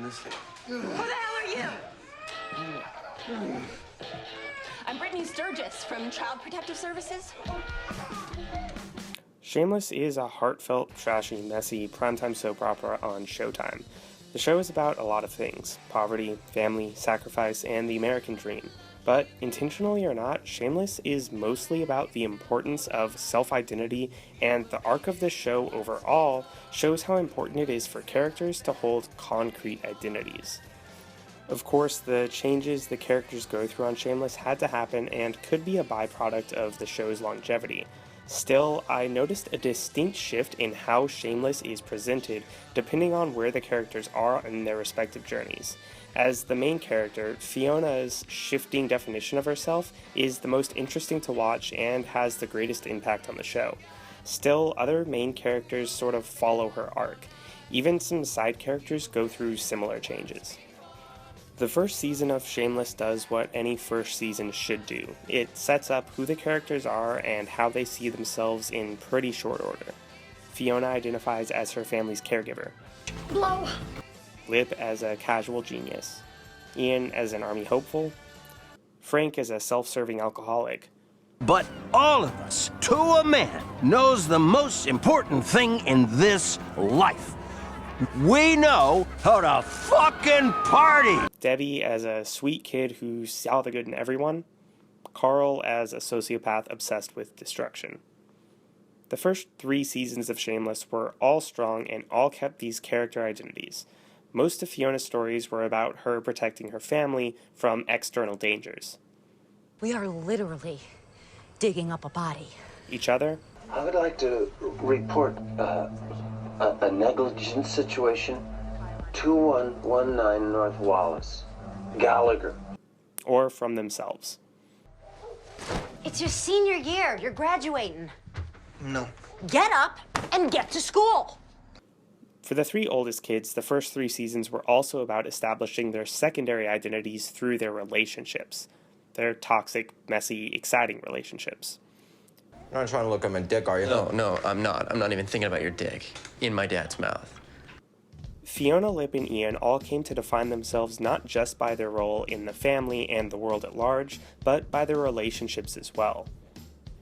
this thing. Who the hell are you? I'm Brittany Sturgis from Child Protective Services. Shameless is a heartfelt, trashy, messy, primetime soap opera on Showtime. The show is about a lot of things: poverty, family, sacrifice, and the American dream. But, intentionally or not, Shameless is mostly about the importance of self-identity, and the arc of this show overall shows how important it is for characters to hold concrete identities. Of course, the changes the characters go through on Shameless had to happen and could be a byproduct of the show's longevity. Still, I noticed a distinct shift in how Shameless is presented depending on where the characters are in their respective journeys. As the main character, Fiona's shifting definition of herself is the most interesting to watch and has the greatest impact on the show. Still, other main characters sort of follow her arc. Even some side characters go through similar changes. The first season of Shameless does what any first season should do. It sets up who the characters are and how they see themselves in pretty short order. Fiona identifies as her family's caregiver. Blow. Lip as a casual genius. Ian as an army hopeful. Frank as a self-serving alcoholic. But all of us, to a man, knows the most important thing in this life. We know how to fucking party! Debbie as a sweet kid who saw the good in everyone. Carl as a sociopath obsessed with destruction. The first 3 seasons of Shameless were all strong and all kept these character identities. Most of Fiona's stories were about her protecting her family from external dangers. We are literally digging up a body. Each other. I would like to report a negligence situation. 2119 North Wallace. Gallagher. Or from themselves. It's your senior year. You're graduating. No. Get up and get to school. For the 3 oldest kids, the first 3 seasons were also about establishing their secondary identities through their relationships. Their toxic, messy, exciting relationships. You're not trying to look at my dick, are you? No, I'm not. I'm not even thinking about your dick in my dad's mouth. Fiona, Lip, and Ian all came to define themselves not just by their role in the family and the world at large, but by their relationships as well.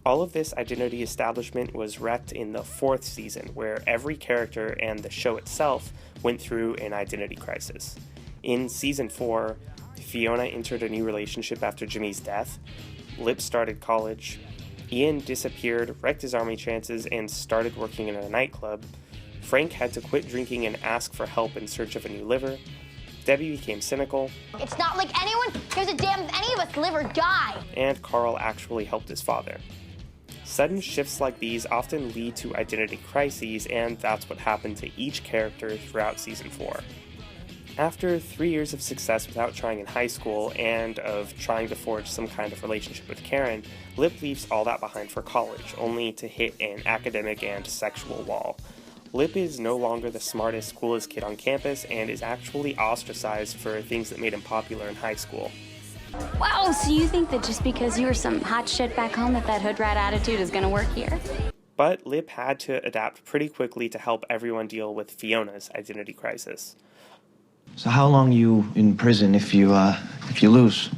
All of this identity establishment was wrecked in the 4th season, where every character and the show itself went through an identity crisis. In season 4, Fiona entered a new relationship after Jimmy's death, Lip started college, Ian disappeared, wrecked his army chances, and started working in a nightclub, Frank had to quit drinking and ask for help in search of a new liver, Debbie became cynical. It's not like anyone gives a damn if any of us live or die. And Carl actually helped his father. Sudden shifts like these often lead to identity crises, and that's what happened to each character throughout Season 4. After 3 years of success without trying in high school, and of trying to forge some kind of relationship with Karen, Lip leaves all that behind for college, only to hit an academic and sexual wall. Lip is no longer the smartest, coolest kid on campus, and is actually ostracized for things that made him popular in high school. Wow, so you think that just because you were some hot shit back home that hood rat attitude is gonna work here? But Lip had to adapt pretty quickly to help everyone deal with Fiona's identity crisis. So how long you in prison if you lose?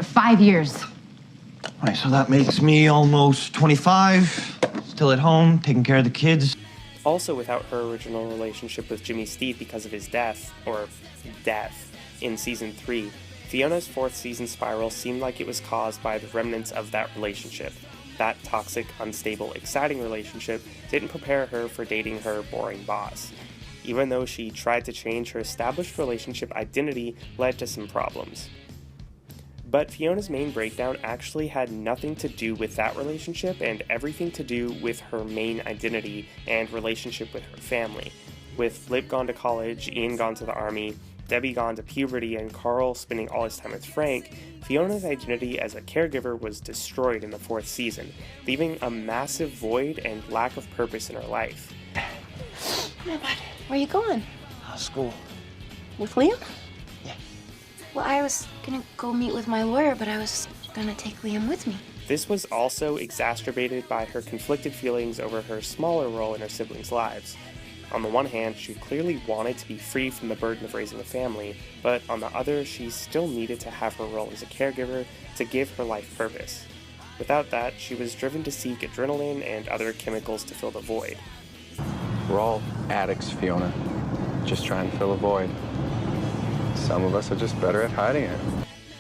5 years. All right, so that makes me almost 25, still at home, taking care of the kids. Also, without her original relationship with Jimmy Steve because of his death, in Season 3, Fiona's 4th season spiral seemed like it was caused by the remnants of that relationship. That toxic, unstable, exciting relationship didn't prepare her for dating her boring boss. Even though she tried to change, her established relationship identity led to some problems. But Fiona's main breakdown actually had nothing to do with that relationship and everything to do with her main identity and relationship with her family. With Lip gone to college, Ian gone to the army, Debbie gone to puberty, and Carl spending all his time with Frank, Fiona's identity as a caregiver was destroyed in the 4th season, leaving a massive void and lack of purpose in her life. Where are you going? School. With Liam? Yeah. Well, I was gonna go meet with my lawyer, but I was gonna take Liam with me. This was also exacerbated by her conflicted feelings over her smaller role in her siblings' lives. On the one hand, she clearly wanted to be free from the burden of raising a family, but on the other, she still needed to have her role as a caregiver to give her life purpose. Without that, she was driven to seek adrenaline and other chemicals to fill the void. We're all addicts, Fiona. Just trying to fill a void. Some of us are just better at hiding it.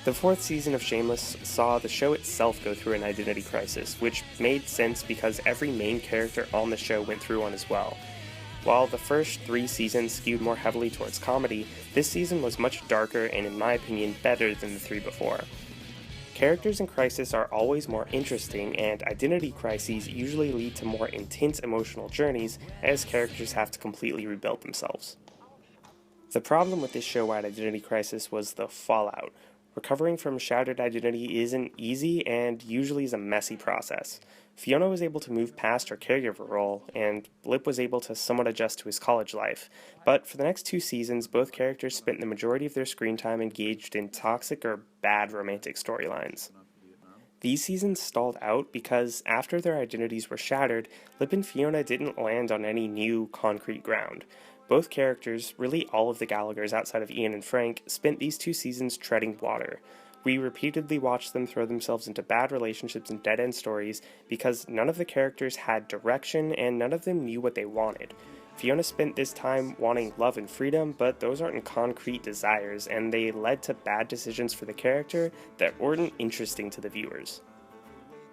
The fourth season of Shameless saw the show itself go through an identity crisis, which made sense because every main character on the show went through one as well. While the first 3 seasons skewed more heavily towards comedy, this season was much darker and, in my opinion, better than the 3 before. Characters in crisis are always more interesting, and identity crises usually lead to more intense emotional journeys as characters have to completely rebuild themselves. The problem with this show-wide identity crisis was the fallout. Recovering from shattered identity isn't easy and usually is a messy process. Fiona was able to move past her caregiver role, and Lip was able to somewhat adjust to his college life. But for the next 2 seasons, both characters spent the majority of their screen time engaged in toxic or bad romantic storylines. These seasons stalled out because after their identities were shattered, Lip and Fiona didn't land on any new, concrete ground. Both characters, really all of the Gallaghers outside of Ian and Frank, spent these 2 seasons treading water. We repeatedly watched them throw themselves into bad relationships and dead-end stories because none of the characters had direction and none of them knew what they wanted. Fiona spent this time wanting love and freedom, but those aren't concrete desires, and they led to bad decisions for the character that weren't interesting to the viewers.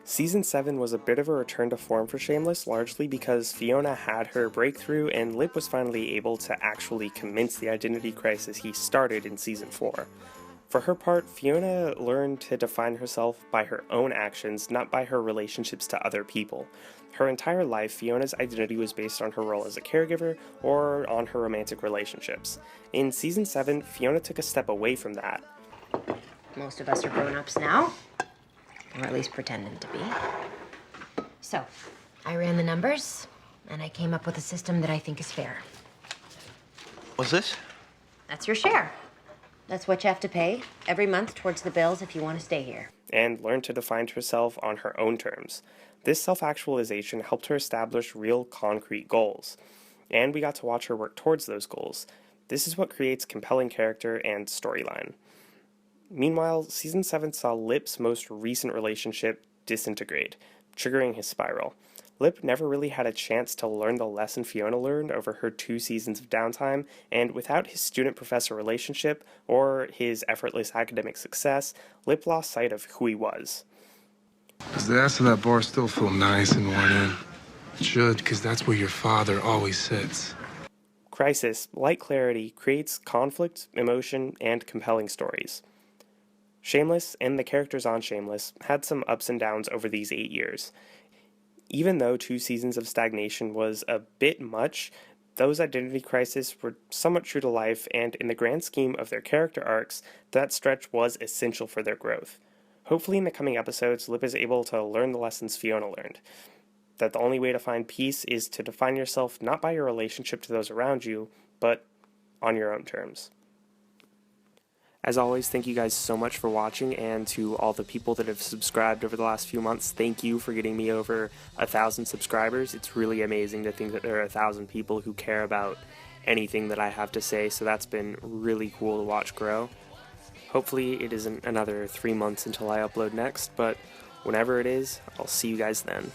Season 7 was a bit of a return to form for Shameless, largely because Fiona had her breakthrough and Lip was finally able to actually commence the identity crisis he started in Season 4. For her part, Fiona learned to define herself by her own actions, not by her relationships to other people. Her entire life, Fiona's identity was based on her role as a caregiver or on her romantic relationships. In Season 7, Fiona took a step away from that. Most of us are grown-ups now, or at least pretending to be. So, I ran the numbers, and I came up with a system that I think is fair. What's this? That's your share. That's what you have to pay every month towards the bills if you want to stay here. And learned to define herself on her own terms. This self-actualization helped her establish real, concrete goals. And we got to watch her work towards those goals. This is what creates compelling character and storyline. Meanwhile, Season 7 saw Lip's most recent relationship disintegrate, triggering his spiral. Lip never really had a chance to learn the lesson Fiona learned over her 2 seasons of downtime, and without his student-professor relationship or his effortless academic success, Lip lost sight of who he was. Does the ass of that bar still feel nice and worn in? It should, because that's where your father always sits. Crisis, like Clarity, creates conflict, emotion, and compelling stories. Shameless, and the characters on Shameless, had some ups and downs over these 8 years. Even though 2 seasons of stagnation was a bit much, those identity crises were somewhat true to life, and in the grand scheme of their character arcs, that stretch was essential for their growth. Hopefully in the coming episodes, Lip is able to learn the lessons Fiona learned. That the only way to find peace is to define yourself not by your relationship to those around you, but on your own terms. As always, thank you guys so much for watching, and to all the people that have subscribed over the last few months, thank you for getting me over 1,000 subscribers. It's really amazing to think that there are 1,000 people who care about anything that I have to say, so that's been really cool to watch grow. Hopefully it isn't another 3 months until I upload next, but whenever it is, I'll see you guys then.